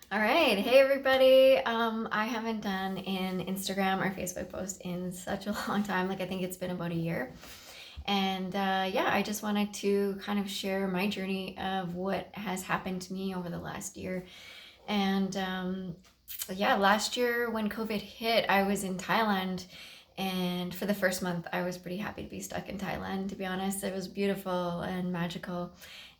All right. Hey, everybody. I haven't done an Instagram or Facebook post in such a long time. Like, I think it's been about a year. And yeah, I just wanted to kind of share my journey of what has happened to me over the last year. And yeah, last year when COVID hit, I was in Thailand. And for the first month, I was pretty happy to be stuck in Thailand, to be honest. It was beautiful and magical.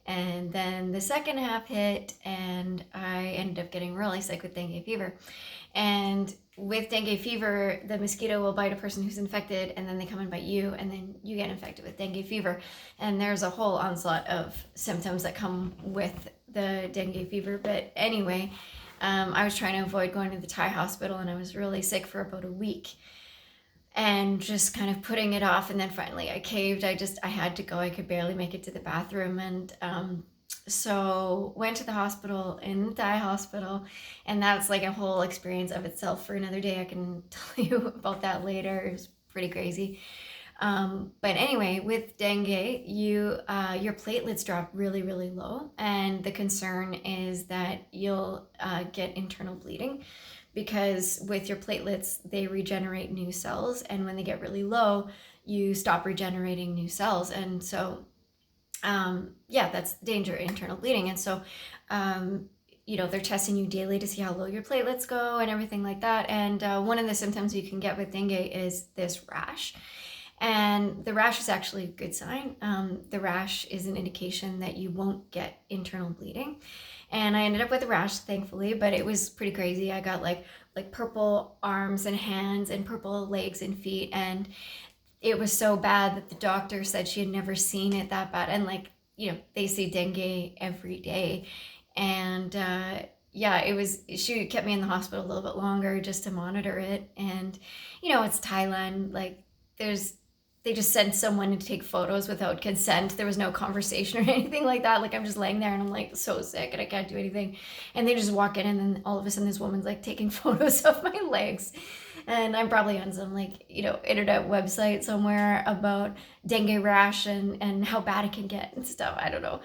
And then the second half hit, and I ended up getting really sick with dengue fever. And with dengue fever, the mosquito will bite a person who's infected, and then they come and bite you, and then you get infected with dengue fever. And there's a whole onslaught of symptoms that come with the dengue fever. But anyway, I was trying to avoid going to the Thai hospital, and I was really sick for about a week and just kind of putting it off. And then finally I caved. I had to go. I could barely make it to the bathroom. And so went to the hospital, in the Thai hospital. And that's like a whole experience of itself for another day. I can tell you about that later. It was pretty crazy. But anyway, with dengue, your platelets drop really, really low. And the concern is that you'll get internal bleeding, because with your platelets, they regenerate new cells, and when they get really low, you stop regenerating new cells. And so yeah, that's the danger, internal bleeding. And so they're testing you daily to see how low your platelets go and everything like that. And one of the symptoms you can get with dengue is this rash. And the rash is actually a good sign. The rash is an indication that you won't get internal bleeding. And I ended up with a rash, thankfully, but it was pretty crazy. I got like purple arms and hands and purple legs and feet, and it was so bad that the doctor said she had never seen it that bad. And they see dengue every day. And yeah, she kept me in the hospital a little bit longer just to monitor it. And it's Thailand. Like, they just sent someone to take photos without consent. There was no conversation or anything like that. Like, I'm just laying there and I'm like so sick and I can't do anything. And they just walk in, and then all of a sudden this woman's like taking photos of my legs. And I'm probably on some internet website somewhere about dengue rash and how bad it can get and stuff. I don't know.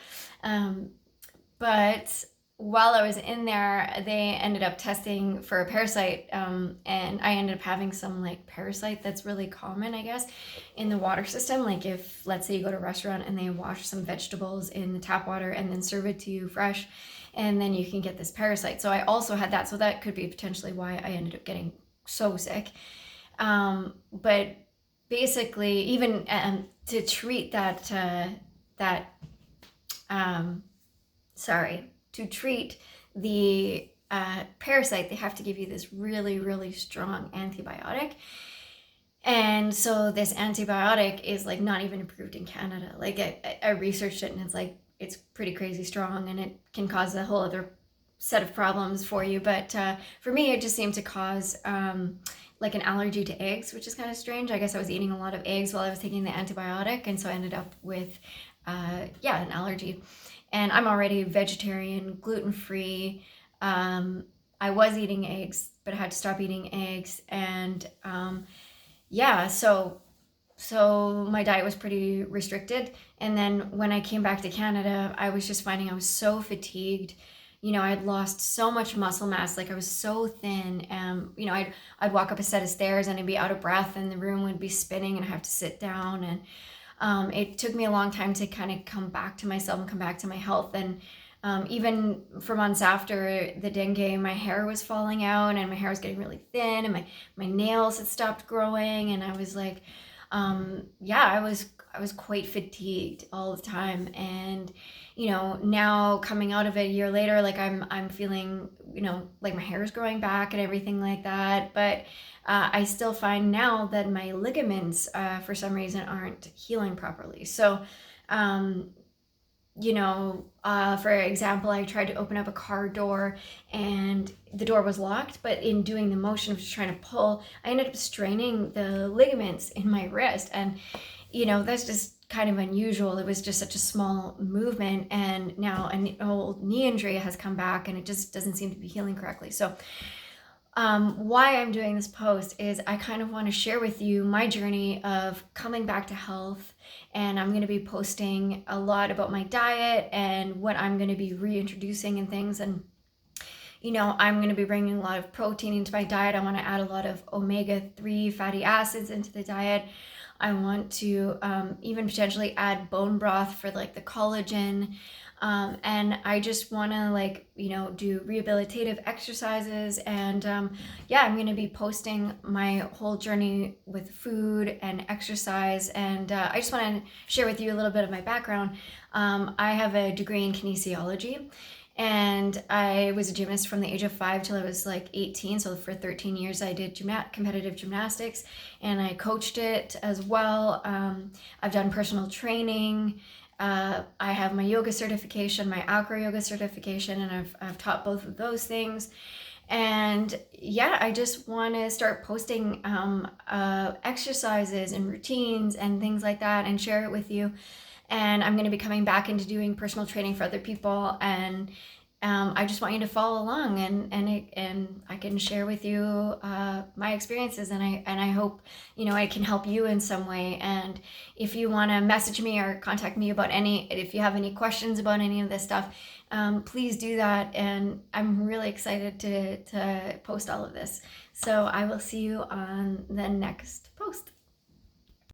But while I was in there, they ended up testing for a parasite, and I ended up having some like parasite that's really common, I guess, in the water system. Like, if, let's say, you go to a restaurant and they wash some vegetables in the tap water and then serve it to you fresh, and then you can get this parasite. So I also had that. So that could be potentially why I ended up getting so sick. But basically, even to treat to treat the parasite, they have to give you this really, really strong antibiotic. And so this antibiotic is like not even approved in Canada. Like, I researched it, and it's pretty crazy strong, and it can cause a whole other set of problems for you. But for me, it just seemed to cause like an allergy to eggs, which is kind of strange. I guess I was eating a lot of eggs while I was taking the antibiotic, and so I ended up with an allergy. And I'm already vegetarian, gluten-free. I was eating eggs, but I had to stop eating eggs. And yeah, so my diet was pretty restricted. And then when I came back to Canada, I was just finding I was so fatigued. I had lost so much muscle mass. Like, I was so thin. I'd walk up a set of stairs and I'd be out of breath, and the room would be spinning, and I have to sit down. And it took me a long time to kind of come back to myself and come back to my health. And even for months after the dengue, my hair was falling out, and my hair was getting really thin, and my nails had stopped growing. And I was like, I was quite fatigued all the time. And now coming out of it a year later, like, I'm feeling like my hair is growing back and everything like that. But I still find now that my ligaments, for some reason, aren't healing properly. So for example, I tried to open up a car door, and the door was locked, but in doing the motion of just trying to pull, I ended up straining the ligaments in my wrist. And that's just kind of unusual. It was just such a small movement, and now an old knee injury has come back, and it just doesn't seem to be healing correctly. So why I'm doing this post is I kind of want to share with you my journey of coming back to health. And I'm going to be posting a lot about my diet and what I'm going to be reintroducing and things. And I'm going to be bringing a lot of protein into my diet. I want to add a lot of omega-3 fatty acids into the diet. I want to even potentially add bone broth for like the collagen. And I just want to do rehabilitative exercises. And yeah, I'm going to be posting my whole journey with food and exercise. And I just want to share with you a little bit of my background. I have a degree in kinesiology. And I was a gymnast from the age of 5 till I was like 18. So for 13 years, I did competitive gymnastics, and I coached it as well. I've done personal training. I have my yoga certification, my acro yoga certification, and I've taught both of those things. And yeah, I just want to start posting exercises and routines and things like that and share it with you. And I'm going to be coming back into doing personal training for other people. And I just want you to follow along, and I can share with you my experiences, and I hope I can help you in some way. And if you want to message me or contact me about if you have any questions about any of this stuff, please do that. And I'm really excited to post all of this. So I will see you on the next post.